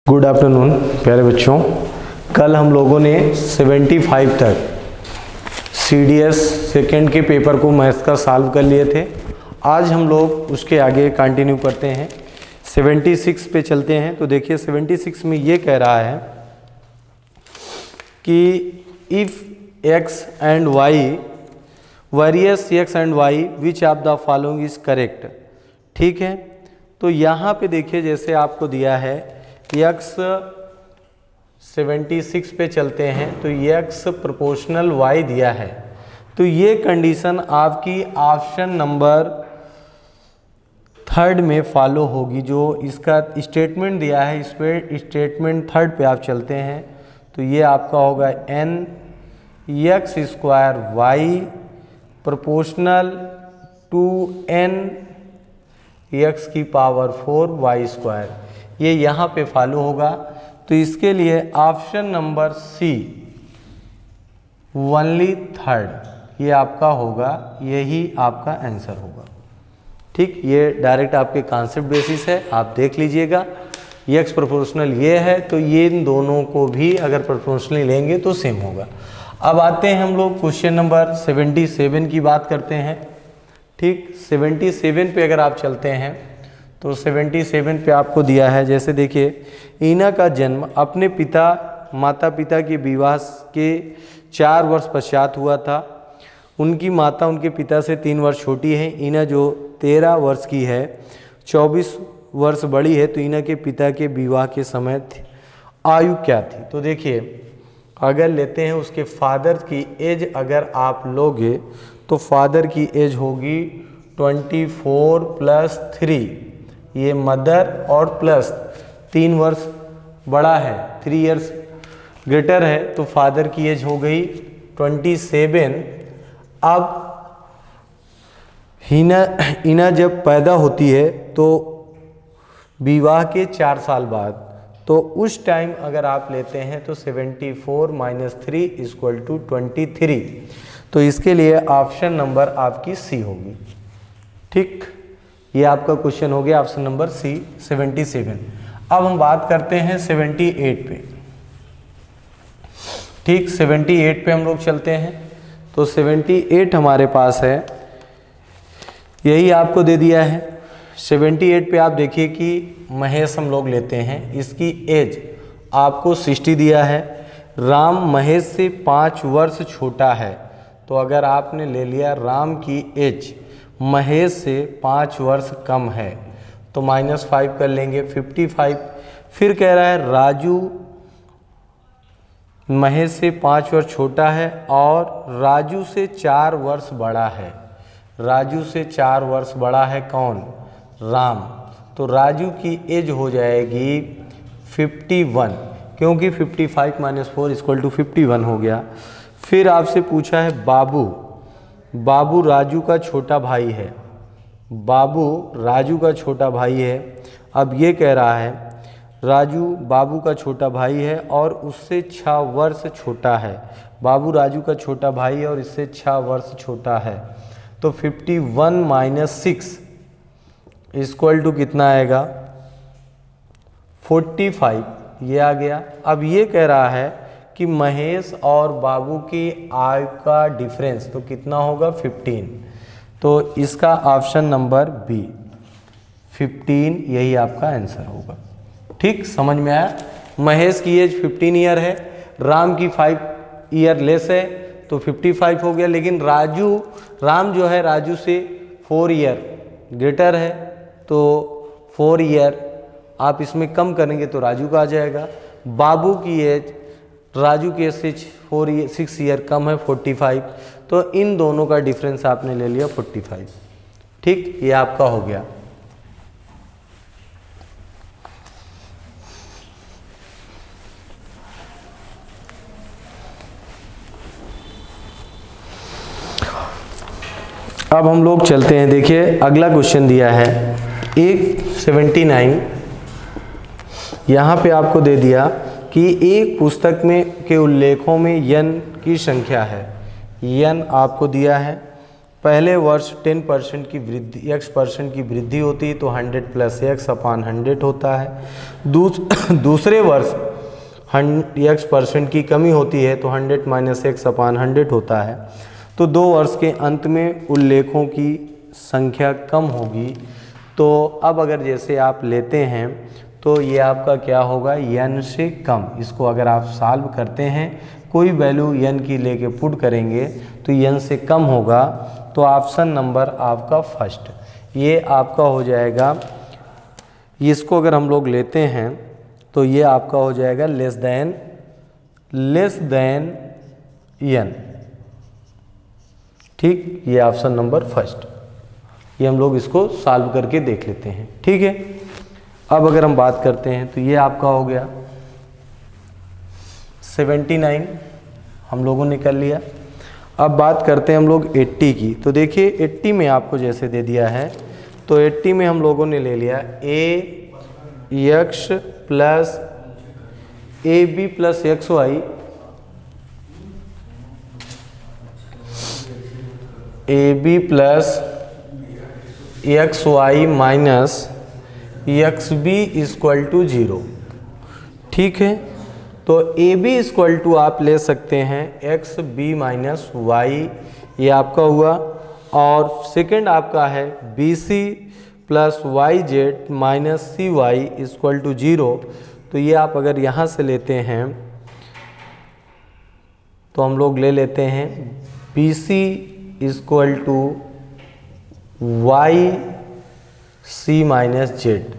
Good afternoon प्यारे बच्चों। कल हम लोगों ने 75 तक CDS सेकेंड के पेपर को मैथ्स का सॉल्व कर लिए थे। आज हम लोग उसके आगे कंटिन्यू करते हैं, 76 पे चलते हैं। तो देखिए 76 में ये कह रहा है कि if x and y various x and y which of the following is correct. ठीक है, तो यहाँ पे देखिए जैसे आपको दिया है x 76 पे चलते हैं तो x प्रोपोर्शनल y दिया है। तो ये कंडीशन आपकी ऑप्शन नंबर 3 में फॉलो होगी। जो इसका स्टेटमेंट दिया है इस पे स्टेटमेंट 3 पे आप चलते हैं तो ये आपका होगा n x square y proportional to n x की पावर 4 y स्क्वायर, ये यहाँ पे फॉलो होगा। तो इसके लिए ऑप्शन नंबर सी ओनली 3 ये आपका होगा, यही आपका आंसर होगा। ठीक, ये डायरेक्ट आपके कॉन्सेप्ट बेसिस है, आप देख लीजिएगा। x प्रोपोर्शनल ये है तो ये इन दोनों को भी अगर प्रोपोर्शनली लेंगे तो सेम होगा। अब आते हैं हम लोग क्वेश्चन नंबर 77 की बात करते हैं। ठीक, 77 पे अगर आप चलते हैं तो 77 पे आपको दिया है, जैसे देखिए ईना का जन्म अपने माता पिता के विवाह के 4 वर्ष पश्चात हुआ था। उनकी माता उनके पिता से 3 वर्ष छोटी है। ईना जो 13 वर्ष की है 24 वर्ष बड़ी है। तो ईना के पिता के विवाह के समय आयु क्या थी। तो देखिए अगर लेते हैं उसके फादर की एज, अगर आप लोगे तो फादर की एज होगी 24 प्लस 3, ये मदर और प्लस 3 वर्ष बड़ा है, 3 इयर्स ग्रेटर है, तो फादर की एज हो गई 27। अब ईना जब पैदा होती है तो विवाह के 4 साल बाद, तो उस टाइम अगर आप लेते हैं तो 74 माइनस 3 इक्वल टू 23। तो इसके लिए ऑप्शन नंबर आपकी सी होगी। ठीक, ये आपका क्वेश्चन हो गया ऑप्शन नंबर सी 77। अब हम बात करते हैं 78 पे। ठीक, 78 पे हम लोग चलते हैं तो 78 हमारे पास है, यही आपको दे दिया है। 78 पे आप देखिए कि महेश हम लोग लेते हैं, इसकी एज आपको 60 दिया है। राम महेश से 5 वर्ष छोटा है। तो अगर आपने ले लिया राम की एज महेश से 5 वर्ष कम है तो -5 कर लेंगे 55। फिर कह रहा है राजू महेश से 5 वर्ष छोटा है और राजू से 4 वर्ष बड़ा है। राजू से 4 वर्ष बड़ा है कौन? राम। तो राजू की एज हो जाएगी 51, क्योंकि 55 माइनस 4 इक्वल टू 51 हो गया। फिर आपसे पूछा है बाबू, बाबू राजू का छोटा भाई है। बाबू राजू का छोटा भाई है। अब ये कह रहा है राजू बाबू का छोटा भाई है और उससे 6 वर्ष छोटा है। बाबू राजू का छोटा भाई है और इससे 6 वर्ष छोटा है। तो 51 माइनस 6 इक्वल टू कितना आएगा? 45, ये आ गया। अब ये कह रहा है कि महेश और बाबू की आयु का डिफरेंस तो कितना होगा? 15। तो इसका ऑप्शन नंबर बी 15 यही आपका आंसर होगा। ठीक, समझ में आया? महेश की एज 15 ईयर है, राम की 5 ईयर लेस है तो 55 हो गया। लेकिन राम जो है राजू से 4 ईयर ग्रेटर है तो 4 ईयर आप इसमें कम करेंगे तो राजू का आ जाएगा। बाबू की एज राजू के एज से 6 ईयर कम है 45। तो इन दोनों का डिफरेंस आपने ले लिया 45। ठीक, ये आपका हो गया। अब हम लोग चलते हैं, देखिए अगला क्वेश्चन दिया है 79। यहाँ पे आपको दे दिया कि एक पुस्तक में के उल्लेखों में यन की संख्या है। यन आपको दिया है पहले वर्ष 10% की वृद्धि x% की वृद्धि होती है तो 100 प्लस x अपान 100 होता है। दूसरे वर्ष x% की कमी होती है तो 100 माइनस x अपान 100 होता है। तो 2 वर्ष के अंत में उल्लेखों की संख्या कम होगी। तो अब अगर जैसे आप लेते हैं तो ये आपका क्या होगा, n से कम। इसको अगर आप सॉल्व करते हैं, कोई वैल्यू n की लेके पुट करेंगे तो n से कम होगा। तो ऑप्शन नंबर आपका फर्स्ट ये आपका हो जाएगा। इसको अगर हम लोग लेते हैं तो ये आपका हो जाएगा लेस देन n। ठीक, ये ऑप्शन नंबर फर्स्ट, ये हम लोग इसको सॉल्व करके देख लेते हैं। ठीक है, अब अगर हम बात करते हैं तो ये आपका हो गया 79 हम लोगों ने कर लिया। अब बात करते हैं हम लोग 80 की। तो देखिए 80 में आपको जैसे दे दिया है तो 80 में हम लोगों ने ले लिया ax plus ab plus xy ab plus xy minus xb equal to 0। ठीक है, तो ab इक्वल टू आप ले सकते हैं xb माइनस y, ये आपका हुआ। और सेकंड आपका है bc plus yz minus cy equal to 0। तो ये आप अगर यहाँ से लेते हैं तो हम लोग ले लेते हैं bc equal to y c minus Z,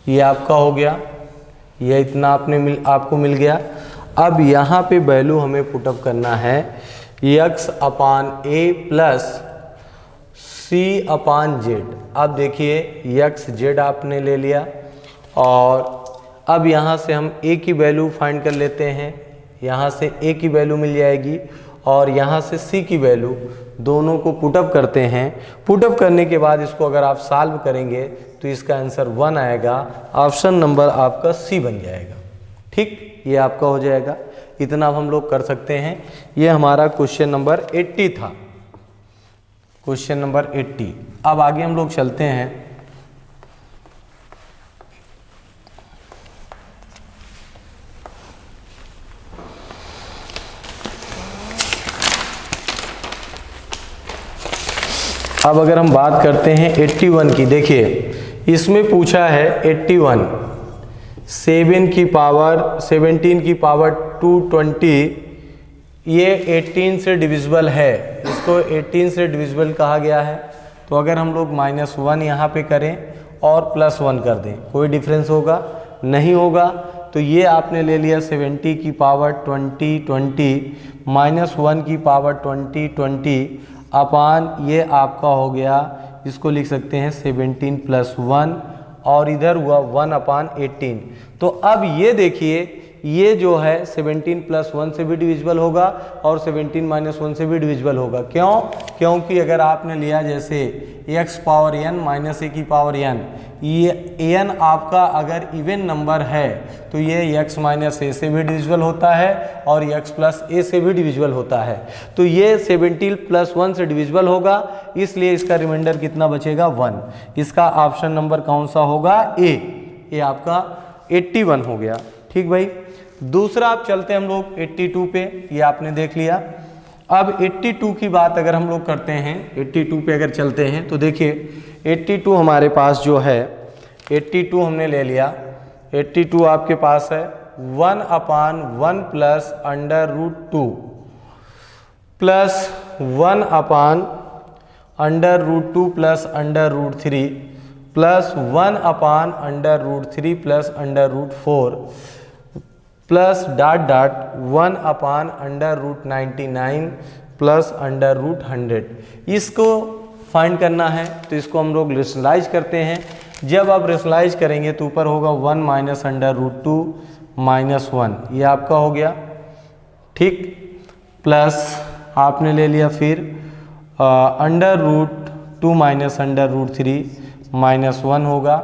ये आपका हो गया। ये इतना आपको मिल गया। अब यहाँ पे वैल्यू हमें पुटअप करना है x upon a plus c upon Z. अब देखिए x z आपने ले लिया और अब यहाँ से हम a की वैल्यू फाइंड कर लेते हैं। यहाँ से a की वैल्यू मिल जाएगी और यहाँ से c की वैल्यू, दोनों को पुटअप करते हैं। पुटअप करने के बाद इसको अगर आप सॉल्व करेंगे तो इसका आंसर 1 आएगा। ऑप्शन नंबर आपका सी बन जाएगा। ठीक, ये आपका हो जाएगा। इतना हम लोग कर सकते हैं। ये हमारा क्वेश्चन नंबर 80 था, क्वेश्चन नंबर 80। अब आगे हम लोग चलते हैं। अब अगर हम बात करते हैं 81 की, देखिए इसमें पूछा है 81 17 की पावर 220, ये 18 से डिविजिबल है। इसको 18 से डिविजिबल कहा गया है। तो अगर हम लोग -1 यहाँ पे करें और +1 कर दें, कोई डिफरेंस होगा? नहीं होगा। तो ये आपने ले लिया 70 की पावर 20 -1 की पावर 20 अपान ये आपका हो गया, इसको लिख सकते हैं 17 + 1 और इधर हुआ 1 अपान 18। तो अब ये देखिए, ये जो है 17 + 1 से भी डिविजिबल होगा और 17 - 1 से भी डिविजिबल होगा। क्यों? क्योंकि अगर आपने लिया जैसे x power n minus a की पावर n, ये n आपका अगर इवन नंबर है तो ये x माइनस a से भी डिविजिबल होता है और x प्लस a से भी डिविजिबल होता है। तो ये 17 + 1 से डिविजिबल होगा, इसलिए इसका रिमाइंडर कितना बचेगा? 1। इसका ऑप्शन नंबर कौन सा होगा? ए। ये आपका 81 हो गया। ठीक भाई। दूसरा आप चलते हैं हम लोग 82 पे, ये आपने देख लिया। अब 82 की बात अगर हम लोग करते हैं, 82 पे अगर चलते हैं तो देखिए 82 हमारे पास जो है, 82 हमने ले लिया। 82 आपके पास है 1 अपान 1 प्लस √2 प्लस 1 अपान √2 प्लस √3 प्लस 1 अपान √3 प्लस √4 प्लस .. 1 अपान √99 प्लस √100। इसको फाइंड करना है तो इसको हम लोग रेशनलाइज करते हैं। जब आप रेशनलाइज करेंगे तो ऊपर होगा 1 माइनस √2 माइनस 1, ये आपका हो गया। ठीक, प्लस आपने ले लिया फिर √2 माइनस √3 माइनस 1 होगा।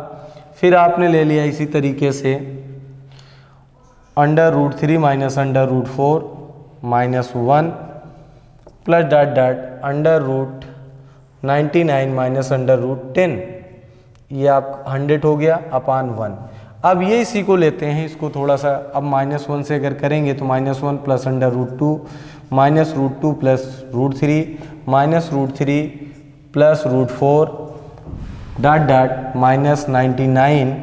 फिर आपने ले लिया इसी तरीके से √3 minus √4 minus 1 plus .. 99 minus under root 10, ये आप 100 हो गया अपान 1। अब ये इसी को लेते हैं, इसको थोड़ा सा अब -1 से अगर करेंगे तो -1 plus under root 2 minus root 2 plus root 3 minus root 3 plus root 4 dot dot minus 99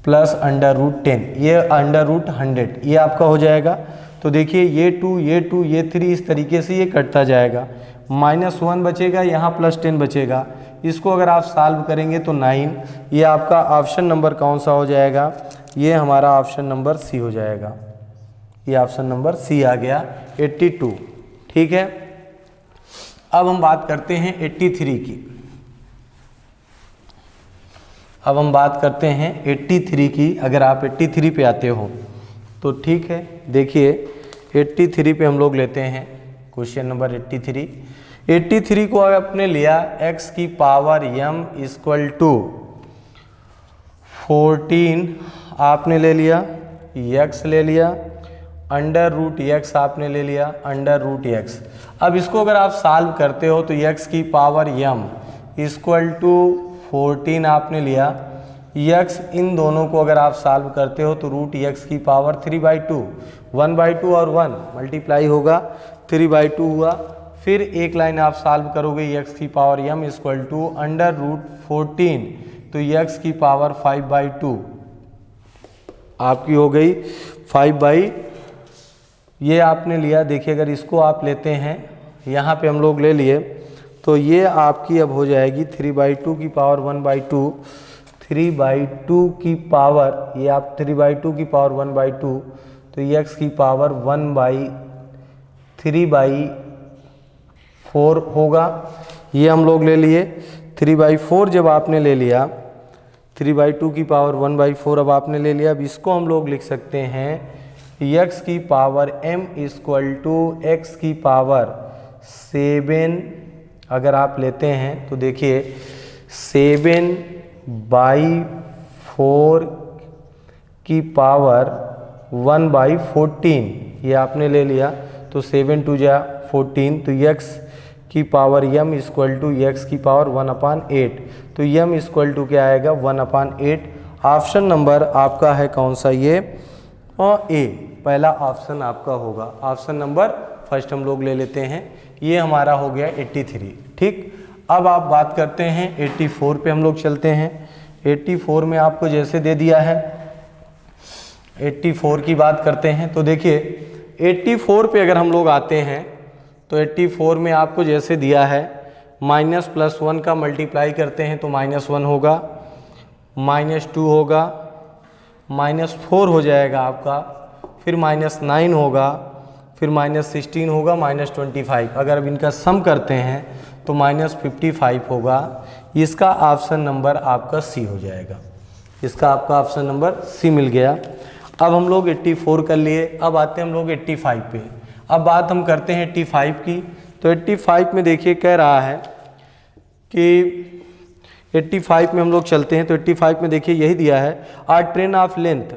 plus under root 10, ये अंडर रूट 100, ये आपका हो जाएगा। तो देखिए ये 2 ये 2 ये 3 इस तरीके से ये कटता जाएगा, -1 बचेगा, यहाँ +10 बचेगा। इसको अगर आप सॉल्व करेंगे तो 9, ये आपका ऑप्शन नंबर कौन सा हो जाएगा, ये हमारा ऑप्शन नंबर सी हो जाएगा। ये ऑप्शन नंबर सी आ गया 82। ठीक है, अब हम बात करते हैं 83 की। अब हम बात करते हैं 83 की। अगर आप 83 पे आते हो तो ठीक है, देखिए 83 पे हम लोग लेते हैं क्वेश्चन नंबर 83। 83 को आपने लिया x की पावर m इक्वल टू 14 आपने ले लिया, x ले लिया, अंडर रूट x आपने ले लिया, अंडर रूट x। अब इसको अगर आप सॉल्व करते हो तो x की पावर m इक्वल टू 14 आपने लिया, x इन दोनों को अगर आप सॉल्व करते हो तो रूट x की पावर 3/2, 1/2 और 1 मल्टीप्लाई होगा 3/2 हुआ। फिर एक लाइन आप सॉल्व करोगे x की power m equal to under root 14, तो x की पावर 5/2 आपकी हो गई 5/, ये आपने लिया। देखिए अगर इसको आप लेते हैं, यहाँ पे हम लोग ले लिए तो ये आपकी अब हो जाएगी 3/2 की पावर 1/2, 3/2 की पावर, ये आप 3/2 की पावर 1/2, तो x की पावर 1/3/4 होगा। ये हम लोग ले लिए 3/4। जब आपने ले लिया 3/2 की पावर 1/4 अब आपने ले लिया। अब इसको हम लोग लिख सकते हैं x की power m equal to x की पावर 7, अगर आप लेते हैं तो देखिए 7/4 की पावर 1/14, ये आपने ले लिया, तो 7 2 जा 14, तो x की power m equal to x की पावर 1/8, तो m इक्वल टू क्या आएगा 1/8। ऑप्शन नंबर आपका है कौन सा, ये और ए पहला ऑप्शन आपका होगा। ऑप्शन नंबर फर्स्ट हम लोग ले लेते हैं, ये हमारा हो गया 83। ठीक, अब आप बात करते हैं 84 पे हम लोग चलते हैं। 84 में आपको जैसे दे दिया है, 84 की बात करते हैं तो देखिए 84 पे अगर हम लोग आते हैं तो 84 में आपको जैसे दिया है -+1 का मल्टीप्लाई करते हैं तो -1 होगा, -2 होगा, -4 हो जाएगा आपका, फिर -9 होगा, फिर -16 होगा, -25। अगर अब इनका सम करते हैं तो -55 होगा। इसका ऑप्शन नंबर आपका सी हो जाएगा। इसका आपका ऑप्शन नंबर सी मिल गया। अब हम लोग 84 कर लिए, अब आते हैं हम लोग 85 पे। अब बात हम करते हैं 85 की, तो 85 में देखिए कह रहा है कि 85 में हम लोग चलते हैं तो 85 में देखिए यही दिया है, are train of length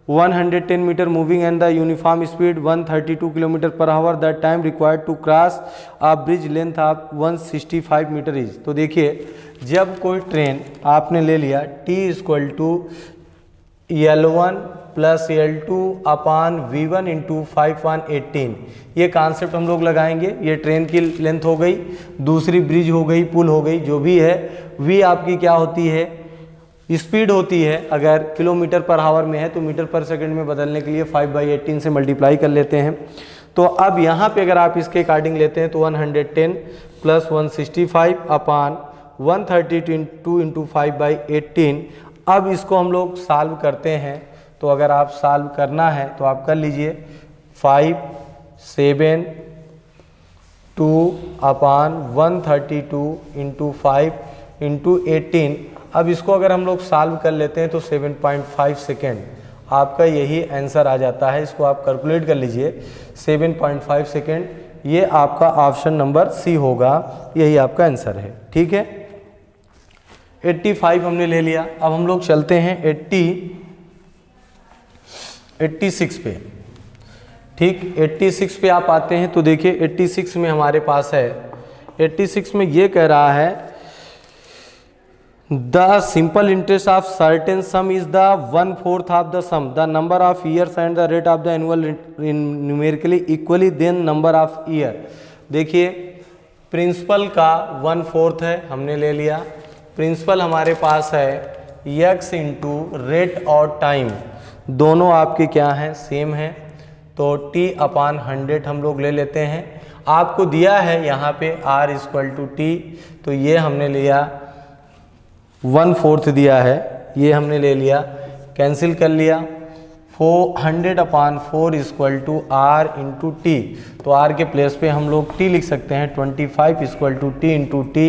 110 meter moving and the uniform speed 132 kilometer per hour, the time required to cross a bridge length of 165 meter is. तो देखिए जब कोई ट्रेन आपने ले लिया T equal to L1 plus L2 upon V1 into 5/18, ये concept हम लोग लगाएंगे। ये ट्रेन की लेंथ हो गई, दूसरी ब्रिज हो गई, पुल हो गई, जो भी है। V आपकी क्या होती है, स्पीड होती है। अगर किलोमीटर पर आवर में है तो मीटर पर सेकंड में बदलने के लिए 5/18 से मल्टीप्लाई कर लेते हैं। तो अब यहाँ पे अगर आप इसके अकॉर्डिंग लेते हैं तो 110 प्लस 165 अपान 132 इंटू 5/18। अब इसको हम लोग सॉल्व करते हैं, तो अगर आप सॉल्व करना है तो आप कर लीजिए 5 7 2 अपान 132 इंटू 5 इंटू 18। अब इसको अगर हम लोग सॉल्व कर लेते हैं तो 7.5 सेकेंड आपका यही आंसर आ जाता है। इसको आप कैलकुलेट कर लीजिए 7.5 सेकेंड, ये आपका ऑप्शन नंबर सी होगा, यही आपका आंसर है। ठीक है, 85 हमने ले लिया। अब हम लोग चलते हैं 86 पे। ठीक, 86 पे आप आते हैं तो देखिए 86 में हमारे पास है 86 में ये कह रहा है the simple interest of certain sum is the 1/4 of the sum, the number of years and the rate of the annual numerically equally then number of year. देखिए प्रिंसिपल का 1/4 है, हमने ले लिया। प्रिंसिपल हमारे पास है x इंटू रेट और time, दोनों आपके क्या हैं, सेम हैं, तो t/100 हम लोग ले लेते हैं। आपको दिया है यहाँ पे r = t, तो ये हमने लिया 1/4 दिया है, ये हमने ले लिया, कैंसिल कर लिया। 100/4 = r इंटू टी, तो r के प्लेस पे हम लोग t लिख सकते हैं। 25 = t इंटू टी,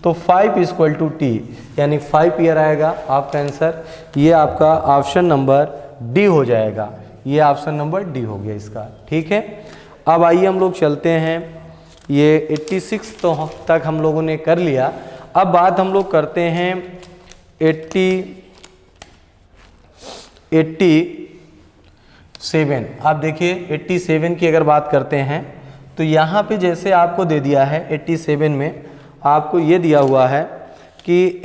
तो 5 = t, यानी 5 ईयर आएगा आपका आंसर। ये आपका ऑप्शन नंबर डी हो जाएगा, ये ऑप्शन नंबर डी हो गया इसका। ठीक है, अब आइए हम लोग चलते हैं, ये 86 तो तक हम लोगों ने कर लिया। अब बात हम लोग करते हैं 87। आप देखिए 87 की अगर बात करते हैं तो यहाँ पे जैसे आपको दे दिया है 87 में आपको ये दिया हुआ है कि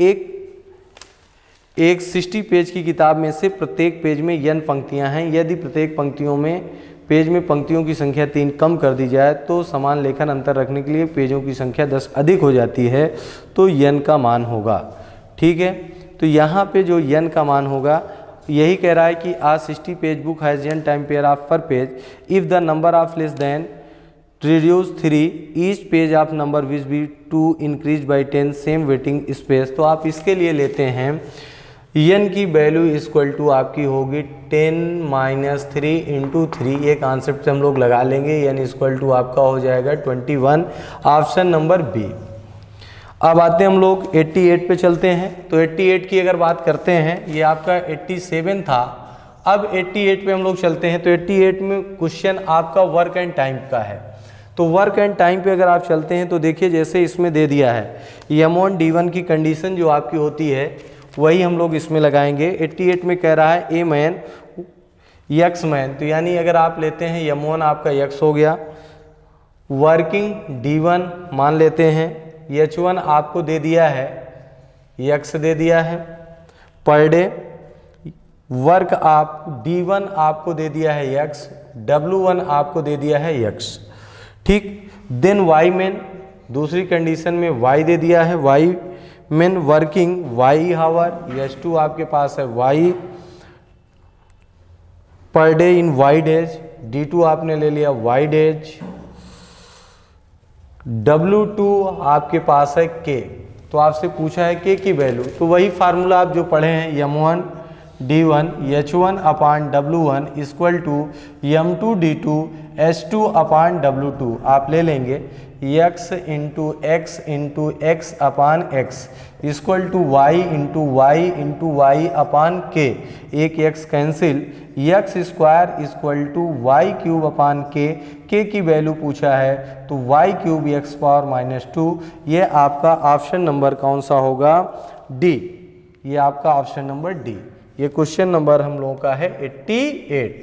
एक 60 पेज की किताब में से प्रत्येक पेज में n पंक्तियाँ हैं। यदि प्रत्येक पंक्तियों में पेज में पंक्तियों की संख्या 3 कम कर दी जाए तो समान लेखन अंतर रखने के लिए पेजों की संख्या 10 अधिक हो जाती है, तो n का मान होगा। ठीक है, तो यहाँ पे जो n का मान होगा यही कह रहा है कि a 60 page book has n time pair of per page if the number of less than reduce 3 each page of number which be to increase by 10 same waiting space। तो आप इसके लिए लेते हैं n की वैल्यू = आपकी होगी 10 - 3 × 3, ये कॉन्सेप्ट से हम लोग लगा लेंगे। n = आपका हो जाएगा 21, ऑप्शन नंबर बी। अब आते हैं हम लोग 88 पे चलते हैं। तो 88 की अगर बात करते हैं, ये आपका 87 था, अब 88 पे हम लोग चलते हैं। तो 88 में क्वेश्चन आपका वर्क एंड टाइम का है। तो वर्क एंड टाइम पे अगर आप चलते हैं तो देखिए जैसे इसमें दे दिया है M1 D1 की कंडीशन जो आपकी होती है वही हम लोग इसमें लगाएंगे। 88 में कह रहा है ए मैन x मैन, तो यानी अगर आप लेते हैं M1 आपका x हो गया, वर्किंग D1 मान लेते हैं, H1 आपको दे दिया है x दे दिया है, पर डे वर्क आप D1 आपको दे दिया है x, W1 आपको दे दिया है x। ठीक, देन वाई मैन दूसरी कंडीशन में y दे दिया है, Y man working y hour, H2 आपके पास है y per day in y days, D2 आपने ले लिया y डेज, W2 आपके पास है k। तो आपसे पूछा है k की वैल्यू, तो वही फार्मूला आप जो पढ़े हैं M1 D1 H1/W1 = M2 D2 H2/W2 आप ले लेंगे x × x × x/x = y × y × k, एक x cancel, x² = y³ k की वैल्यू पूछा है तो y³ x⁻−2। ये आपका ऑप्शन नंबर कौन सा होगा, डी, ये आपका ऑप्शन नंबर डी। ये क्वेश्चन नंबर हम लोगों का है 88,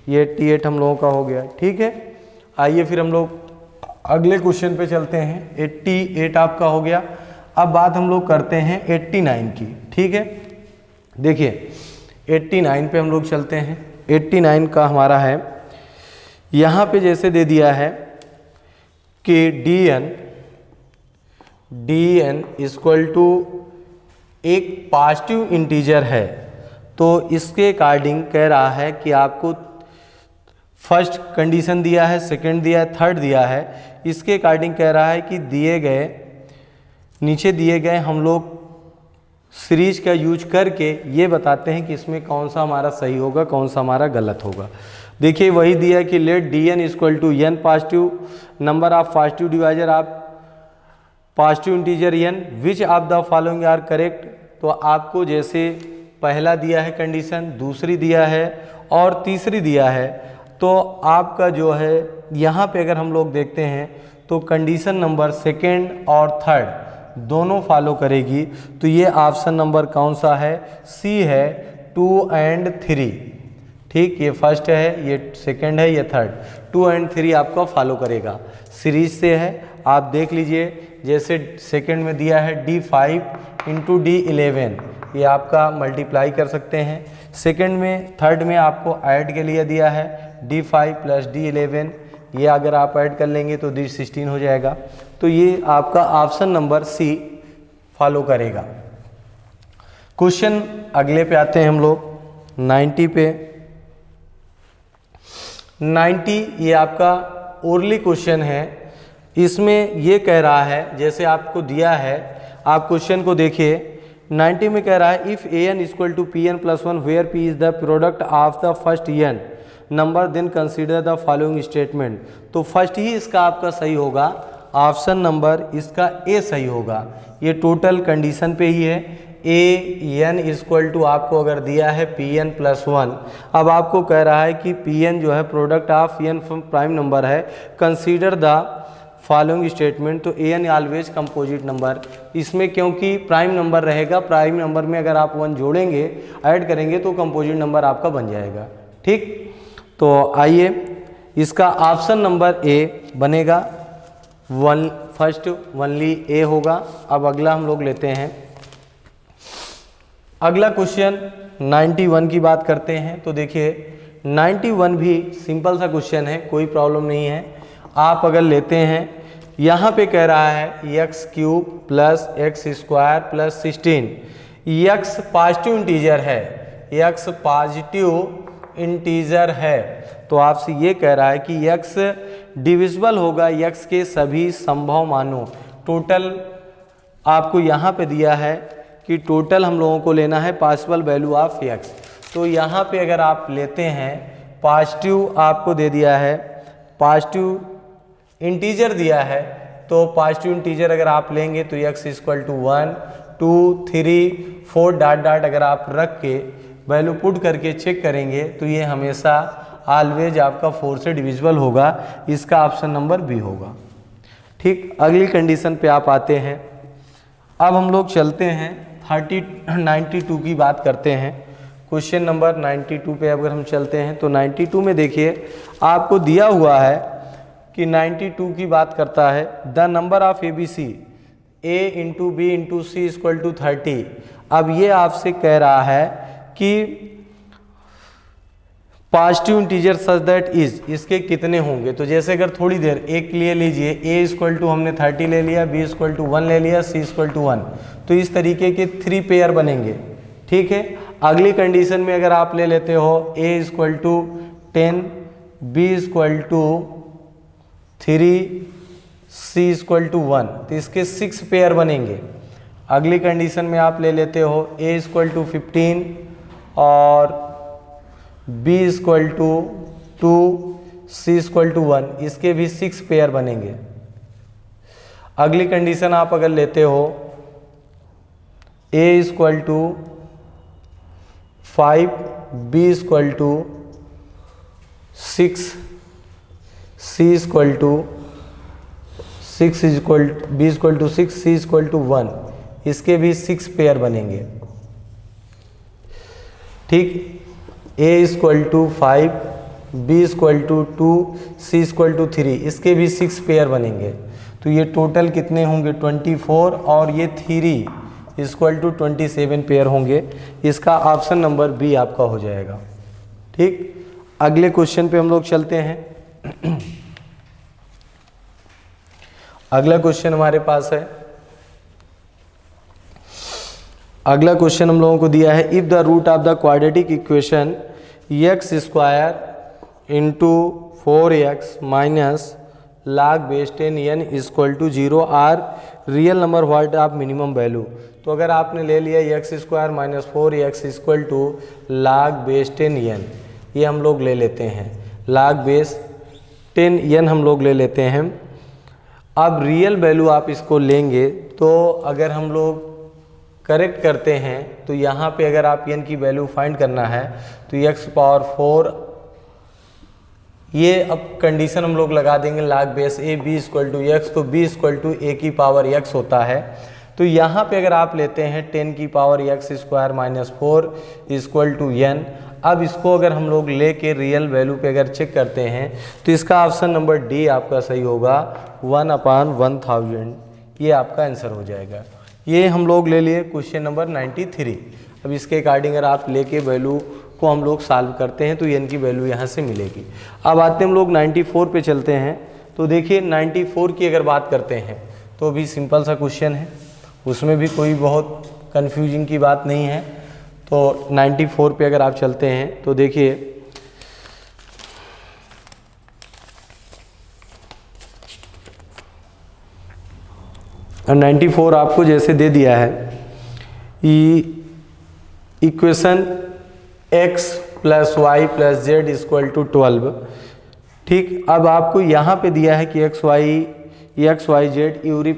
ये 88 हम लोगों का हो गया। ठीक है, आइए फिर हम लोग अगले क्वेश्चन पे चलते हैं। 88 आपका हो गया। अब बात हम लोग करते हैं 89 की। ठीक है, देखिए 89 पे हम लोग चलते हैं। 89 का हमारा है, यहाँ पे जैसे दे दिया है कि dn = एक पॉजिटिव इंटीजर है, तो इसके अकॉर्डिंग कह रहा है कि आपको फर्स्ट कंडीशन दिया है, सेकंड दिया है, थर्ड दिया है। इसके अकॉर्डिंग कह रहा है कि दिए गए नीचे दिए गए हम लोग सीरीज का यूज करके ये बताते हैं कि इसमें कौन सा हमारा सही होगा, कौन सा हमारा गलत होगा। देखिए वही दिया है कि let dn = n positive number of positive divisor of positive integer n which of the following are correct. तो आपको जैसे पहला दिया है कंडीशन, दूसरी दिया है और तीसरी दिया है, तो आपका जो है यहाँ पे अगर हम लोग देखते हैं तो कंडीशन नंबर सेकेंड और थर्ड दोनों फॉलो करेगी। तो ये ऑप्शन नंबर कौन सा है, सी है 2 और 3। ठीक, ये फर्स्ट है, ये सेकेंड है, ये थर्ड, 2 और 3 आपका फॉलो करेगा, सीरीज से है। आप देख लीजिए, जैसे सेकंड में दिया है D5 इंटू D11, ये आपका मल्टीप्लाई कर सकते हैं। सेकंड में थर्ड में आपको ऐड के लिए दिया है D5 प्लस D11, ये अगर आप ऐड कर लेंगे तो D16 हो जाएगा। तो ये आपका ऑप्शन नंबर सी फॉलो करेगा। क्वेश्चन अगले पे आते हैं हम लोग 90 पे। 90 ये आपका ओरली क्वेश्चन है। इसमें ये कह रहा है, जैसे आपको दिया है, आप क्वेश्चन को देखिए। 90 में कह रहा है if an equal to Pn plus 1 where P is the product of the first n number then consider the following statement. तो फर्स्ट ही इसका आपका सही होगा, ऑप्शन नंबर इसका ए सही होगा। ये टोटल कंडीशन पे ही है। an इक्वल टू आपको अगर दिया है Pn प्लस 1, अब आपको कह रहा है कि Pn जो है product of n prime number है, कंसीडर द फॉलोइंग स्टेटमेंट। तो an ऑलवेज कंपोजिट नंबर, इसमें क्योंकि प्राइम नंबर रहेगा, प्राइम नंबर में अगर आप 1 जोड़ेंगे, ऐड करेंगे तो कंपोजिट नंबर आपका बन जाएगा। ठीक, तो आइए इसका ऑप्शन नंबर ए बनेगा, फर्स्ट ओनली ए होगा। अब अगला हम लोग लेते हैं, अगला क्वेश्चन 91 की बात करते हैं। तो देखिए 91 भी सिंपल सा क्वेश्चन है, कोई प्रॉब्लम नहीं है। आप अगर लेते हैं, यहाँ पे कह रहा है x cube plus x square plus 16, x positive integer है, एक्स पॉजिटिव इंटीजर है। तो आपसे ये कह रहा है कि एक्स डिविजिबल होगा एक्स के सभी संभव मानों। टोटल आपको यहाँ पे दिया है कि टोटल हम लोगों को लेना है पॉसिबल वैल्यू ऑफ एक्स। तो यहाँ पे अगर आप लेते हैं, पॉजिटिव आपको दे दिया है, पॉजिटिव इंटीजर दिया है, तो पॉजिटिव इंटीजर अगर आप लेंगे तो x equal to 1 2 3 4 dot dot अगर आप रख के वैल्यू पुट करके चेक करेंगे तो ये हमेशा ऑलवेज आपका 4 से डिविजिबल होगा। इसका ऑप्शन नंबर बी होगा। ठीक, अगली कंडीशन पे आप आते हैं। अब हम लोग चलते हैं 92 की बात करते हैं। क्वेश्चन नंबर 92 पे अगर हम चलते हैं तो 92 में देखिए आपको दिया हुआ है कि 92 की बात करता है, the number of ABC A into B into C equal to 30। अब ये आपसे कह रहा है कि positive integer such that is, इसके कितने होंगे। तो जैसे अगर थोड़ी देर एक ले लीजिए, A इक्वल टू हमने 30 ले लिया, B इक्वल टू 1 ले लिया, C इक्वल टू 1, तो इस तरीके के 3 पेयर बनेंगे। ठीक है, अगली कंडीशन में अगर आप ले लेते हो A equal to 10, B equal to 3, C equal to 1, तो इसके 6 पेयर बनेंगे। अगली कंडीशन में आप ले लेते हो A इक्वल टू 15 और B equal to 2, C equal to 1, इसके भी 6 पेयर बनेंगे। अगली कंडीशन आप अगर लेते हो A equal to 5, B equal to 6, C equal to 6 equal B equal to 6, C equal to 1, इसके भी 6 पेयर बनेंगे। ठीक, A equal to 5, B equal to 2, C equal to 3, इसके भी 6 पेयर बनेंगे। तो ये टोटल कितने होंगे 24 और ये 3 इक्वल टू 27 पेयर होंगे। इसका ऑप्शन नंबर बी आपका हो जाएगा। ठीक, अगले क्वेश्चन पे हम लोग चलते हैं। अगला क्वेश्चन हमारे पास है, अगला क्वेश्चन हम लोगों को दिया है if the root of the quadratic equation X square into 4x minus log base 10 n equal to 0 are real number what of minimum value. तो अगर आपने ले लिया X square minus 4x equal to log base 10 n, ये हम लोग ले लेते हैं, log बेस 10 n हम लोग ले लेते हैं। अब रियल वैल्यू आप इसको लेंगे तो अगर हम लोग करेक्ट करते हैं तो यहाँ पे अगर आप n की वैल्यू फाइंड करना है तो x पावर 4, ये अब कंडीशन हम लोग लगा देंगे log base a b equal to x, तो b इक्वल टू a की पावर x होता है। तो यहाँ पे अगर आप लेते हैं 10 की power x square minus 4 equal to n, अब इसको अगर हम लोग लेके रियल वैल्यू पे अगर चेक करते हैं तो इसका ऑप्शन नंबर डी आपका सही होगा, 1/1000, ये आपका आंसर हो जाएगा। ये हम लोग ले लिए क्वेश्चन नंबर 93। अब इसके अकॉर्डिंग अगर आप लेके वैल्यू को हम लोग सॉल्व करते हैं तो एन की वैल्यू यहाँ से मिलेगी। अब आते हैं हम लोग 94 पे चलते हैं। तो देखिए 94 की अगर बात करते हैं तो भी सिंपल सा क्वेश्चन है, उसमें भी कोई बहुत कंफ्यूजिंग की बात नहीं है। तो 94 पे अगर आप चलते हैं तो देखिए 94 आपको जैसे दे दिया है, इक्वेशन x + y + z = 12। ठीक, अब आपको यहाँ पे दिया है कि x y z every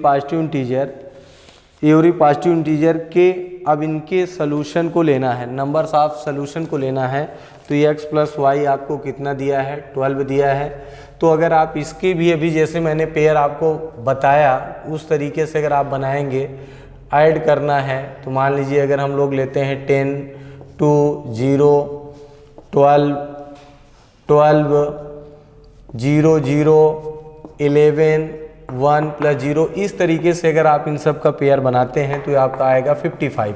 positive integer के अब इनके सोल्यूशन को लेना है, नंबर्स ऑफ सोल्यूशन को लेना है। तो ये x + y आपको कितना दिया है, 12 दिया है। तो अगर आप इसके भी अभी जैसे मैंने पेयर आपको बताया उस तरीके से अगर आप बनाएंगे, ऐड करना है, तो मान लीजिए अगर हम लोग लेते हैं 10 2 0 12 12 0 0 11 1 + 0, इस तरीके से अगर आप इन सब का पेयर बनाते हैं तो आपका आएगा 55।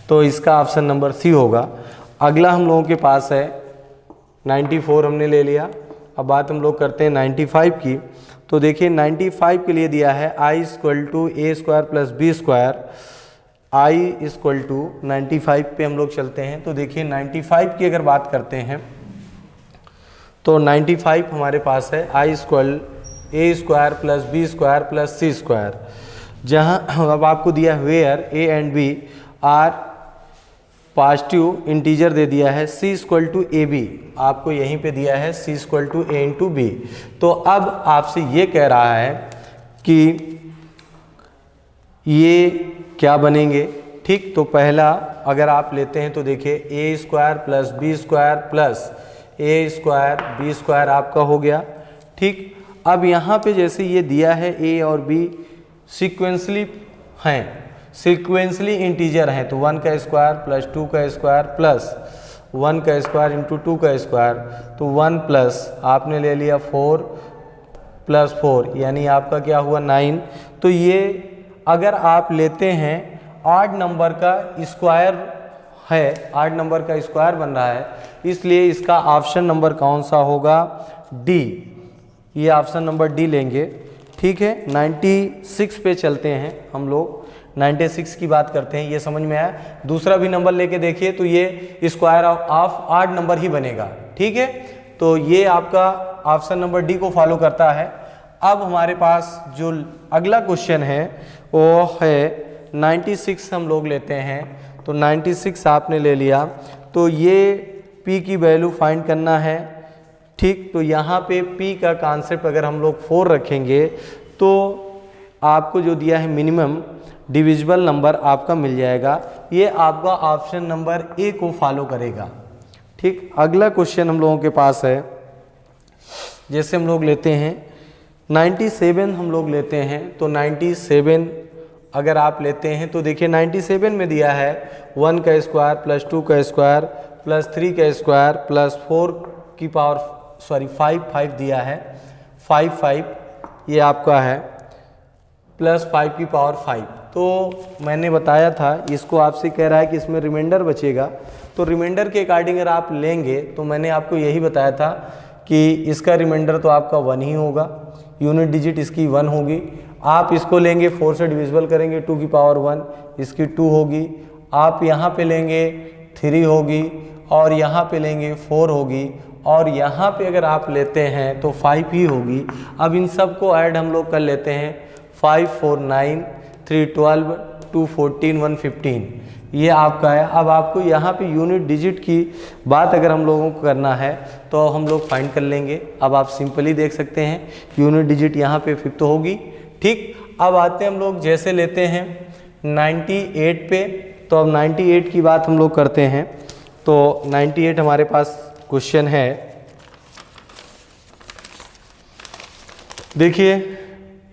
तो इसका ऑप्शन नंबर सी होगा। अगला हम लोगों के पास है 94 हमने ले लिया। अब बात हम लोग करते हैं 95 की। तो देखिए 95 के लिए दिया है I = a² + b²। I = 95 पे हम लोग चलते हैं। तो देखिए 95 की अगर बात करते हैं तो 95 हमारे पास है I = a² + b² + c²। जहाँ अब आपको दिया है where a and b are positive integer दे दिया है, c = ab, आपको यहीं पे दिया है c = a × b। तो अब आपसे ये कह रहा है कि ये क्या बनेंगे। ठीक, तो पहला अगर आप लेते हैं तो देखिए a² + b² + a² b² आपका हो गया। ठीक, अब यहाँ पे जैसे ये दिया है a और b सीक्वेंसली हैं, सीक्वेंसली इंटीजर हैं, तो 1 का स्क्वायर प्लस 2 का स्क्वायर प्लस 1 का स्क्वायर इंटू 2 का स्क्वायर, तो 1 प्लस आपने ले लिया 4 + 4 यानी आपका क्या हुआ 9। तो ये अगर आप लेते हैं 8 नंबर का स्क्वायर है, 8 नंबर का स्क्वायर बन रहा है, इसलिए इसका ऑप्शन नंबर कौन सा होगा, डी। ये ऑप्शन नंबर डी लेंगे। ठीक है, 96 पे चलते हैं हम लोग। 96 की बात करते हैं, ये समझ में आया। दूसरा भी नंबर लेके देखिए तो ये स्क्वायर ऑफ 8 नंबर ही बनेगा। ठीक है, तो ये आपका ऑप्शन नंबर डी को फॉलो करता है। अब हमारे पास जो अगला क्वेश्चन है वो है 96 हम लोग लेते हैं। तो 96 आपने ले लिया, तो ये p की वैल्यू फाइंड करना है। ठीक, तो यहाँ पे p का कॉन्सेप्ट अगर हम लोग 4 रखेंगे तो आपको जो दिया है मिनिमम डिविजिबल नंबर आपका मिल जाएगा। ये आपका ऑप्शन नंबर ए को फॉलो करेगा। ठीक, अगला क्वेश्चन हम लोगों के पास है, जैसे हम लोग लेते हैं 97 हम लोग लेते हैं। तो 97 अगर आप लेते हैं तो देखिए 97 में दिया है 1 का स्क्वायर प्लस 2 का स्क्वायर प्लस 3 का स्क्वायर प्लस 5 दिया है, 5 ये आपका है प्लस 5 तो मैंने बताया था इसको, आपसे कह रहा है कि इसमें रिमाइंडर बचेगा। तो रिमाइंडर के अकॉर्डिंग अगर आप लेंगे तो मैंने आपको यही बताया था कि इसका रिमाइंडर तो आपका 1 ही होगा, यूनिट डिजिट इसकी 1 होगी। आप इसको लेंगे 4 से डिविजिबल करेंगे 2 की पावर 1, इसकी 2 होगी। आप यहाँ पे लेंगे 3 होगी और यहाँ पे लेंगे 4 होगी और यहाँ पे अगर आप लेते हैं तो 5 ही होगी। अब इन सब को ऐड हम लोग कर लेते हैं, 5 4 9 3 12 2 14 1 15, ये आपका है। अब आपको यहाँ पे यूनिट डिजिट की बात अगर हम लोगों को करना है तो हम लोग फाइंड कर लेंगे। अब आप सिंपली देख सकते हैं यूनिट डिजिट यहाँ पे 5 होगी। ठीक, अब आते हैं हम लोग जैसे लेते हैं 98 पे। तो अब 98 की बात हम लोग करते हैं। तो 98 हमारे पास क्वेश्चन है, देखिए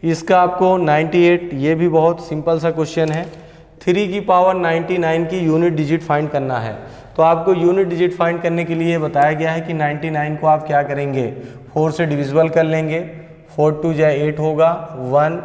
इसका आपको 98, ये भी बहुत सिंपल सा क्वेश्चन है। 3 की पावर 99 की यूनिट डिजिट फाइंड करना है। तो आपको यूनिट डिजिट फाइंड करने के लिए बताया गया है कि 99 को आप क्या करेंगे, 4 से डिविजिबल कर लेंगे। 4 2 जा 8 होगा, 1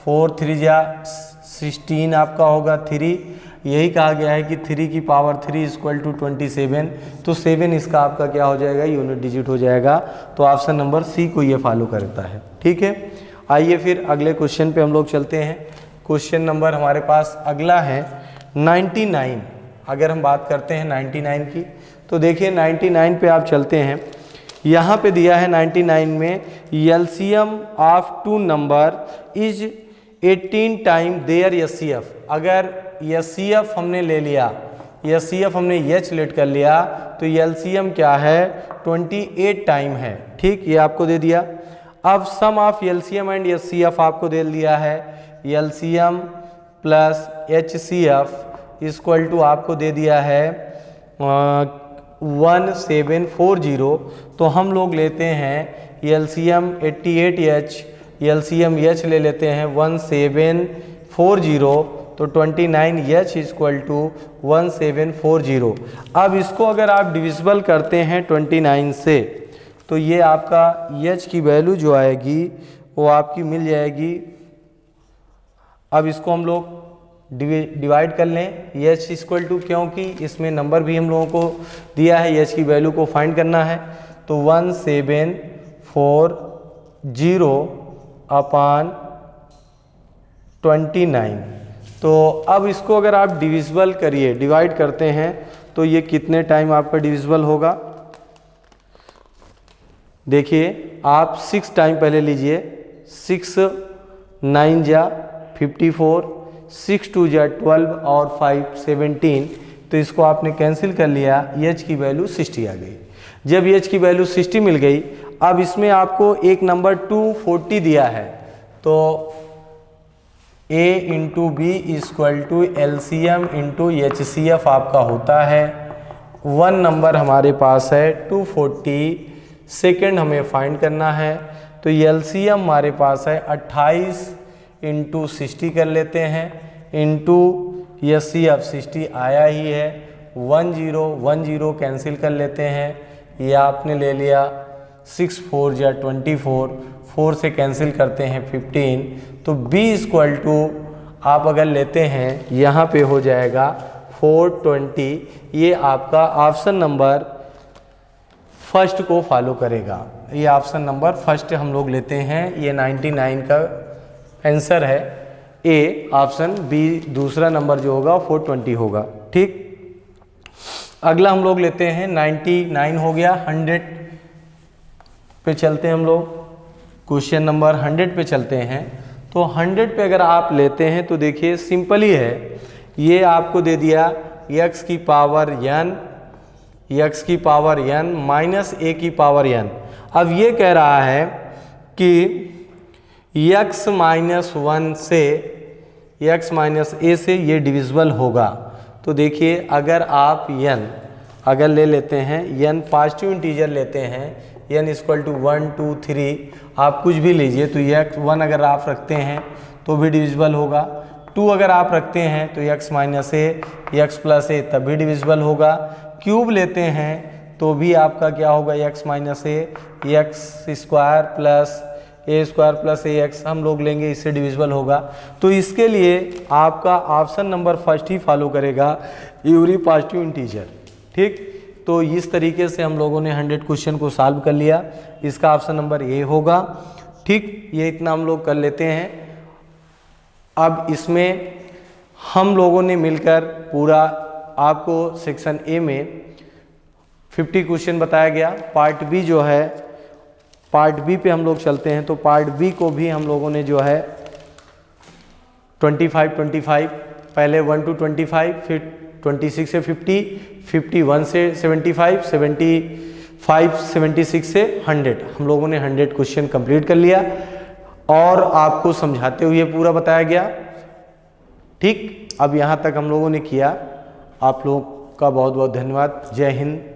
4 3 जा 16 आपका होगा 3। यही कहा गया है कि 3 की पावर 3 इक्वल टू 27, तो 7 इसका आपका क्या हो जाएगा, यूनिट डिजिट हो जाएगा। तो ऑप्शन नंबर सी को ये फॉलो करता है। ठीक है, आइए फिर अगले क्वेश्चन पे हम लोग चलते हैं। क्वेश्चन नंबर हमारे पास अगला है 99। अगर हम बात करते हैं 99 की, तो देखिए 99 पे आप चलते हैं। यहाँ पे दिया है 99 में LCM of two number is 18 time their HCF. अगर एचसीएफ हमने ले लिया, एचसीएफ हमने एच लेट कर लिया, तो एलसीएम क्या है, 28 टाइम है। ठीक, ये आपको दे दिया। अब sum of LCM and HCF आपको दे दिया है, LCM plus HCF equal to आपको दे दिया है 1740। तो हम लोग लेते हैं एलसीएम 88H, एलसीएम एच ले लेते हैं 1740, तो 29H इक्वल टू 1740। अब इसको अगर आप डिविजिबल करते हैं 29 से, तो ये आपका H की वैल्यू जो आएगी वो आपकी मिल जाएगी। अब इसको हम लोग डिवाइड कर लें, H इक्वल टू, क्योंकि इसमें नंबर भी हम लोगों को दिया है, H की वैल्यू को फाइंड करना है, तो 1740 अपान 29। तो अब इसको अगर आप डिविजिबल करिए, डिवाइड करते हैं, तो ये कितने टाइम आपका डिविजिबल होगा। देखिए आप 6 टाइम पहले लीजिए, 6 9 जा 54, 6 2 जा 12 और 5 17। तो इसको आपने कैंसिल कर लिया, H की वैल्यू 60 आ गई। जब H की वैल्यू 60 मिल गई, अब इसमें आपको एक नंबर 240 दिया है, तो A into B equal to LCM into HCF आपका होता है। 1 नंबर हमारे पास है 240, सेकेंड हमें फाइंड करना है, तो एलसीएम हमारे पास है 28 इंटू 60 कर लेते हैं, इंटू एचसीएफ 60 आया ही है, 10 कैंसिल कर लेते हैं, ये आपने ले लिया। 6 4 जा 24, 4 से कैंसिल करते हैं 15, तो b इक्वल टू आप अगर लेते हैं यहाँ पे हो जाएगा 420। ये आपका ऑप्शन नंबर फर्स्ट को फॉलो करेगा। ये ऑप्शन नंबर फर्स्ट हम लोग लेते हैं, ये 99 का आंसर है ए ऑप्शन। बी दूसरा नंबर जो होगा 420 होगा। ठीक, अगला हम लोग लेते हैं 99 हो गया, 100 पे चलते हैं हम लोग। क्वेश्चन नंबर 100 पे चलते हैं। तो 100 पे अगर आप लेते हैं तो देखिए सिंपल ही है, ये आपको दे दिया x की पावर n माइनस a की पावर n। अब ये कह रहा है कि x माइनस 1 से x माइनस a से ये डिविजिबल होगा। तो देखिए अगर आप n अगर ले लेते हैं, n पॉजिटिव इंटीजर लेते हैं, n इक्वल टू 1 2 3 आप कुछ भी लीजिए, तो x 1 अगर आप रखते हैं तो भी डिविजिबल होगा, 2 अगर आप रखते हैं तो x minus a x plus a तब भी डिविजिबल होगा, क्यूब लेते हैं तो भी आपका क्या होगा, x minus a x square plus a square plus ax हम लोग लेंगे, इससे डिविजिबल होगा। तो इसके लिए आपका ऑप्शन नंबर फर्स्ट ही फॉलो करेगा, एवरी पॉजिटिव इंटीजर। ठीक, तो इस तरीके से हम लोगों ने 100 क्वेश्चन को सॉल्व कर लिया। इसका ऑप्शन नंबर ए होगा। ठीक, ये इतना हम लोग कर लेते हैं। अब इसमें हम लोगों ने मिलकर पूरा आपको सेक्शन ए में 50 क्वेश्चन बताया गया। पार्ट बी जो है, पार्ट बी पे हम लोग चलते हैं। तो पार्ट बी को भी हम लोगों ने जो है 25 पहले 1 to 25, फिर 26 से 50, 51 से 75, 75 76 से 100 हम लोगों ने 100 क्वेश्चन कंप्लीट कर लिया और आपको समझाते हुए पूरा बताया गया। ठीक, अब यहाँ तक हम लोगों ने किया। आप लोगों का बहुत बहुत धन्यवाद। जय हिंद।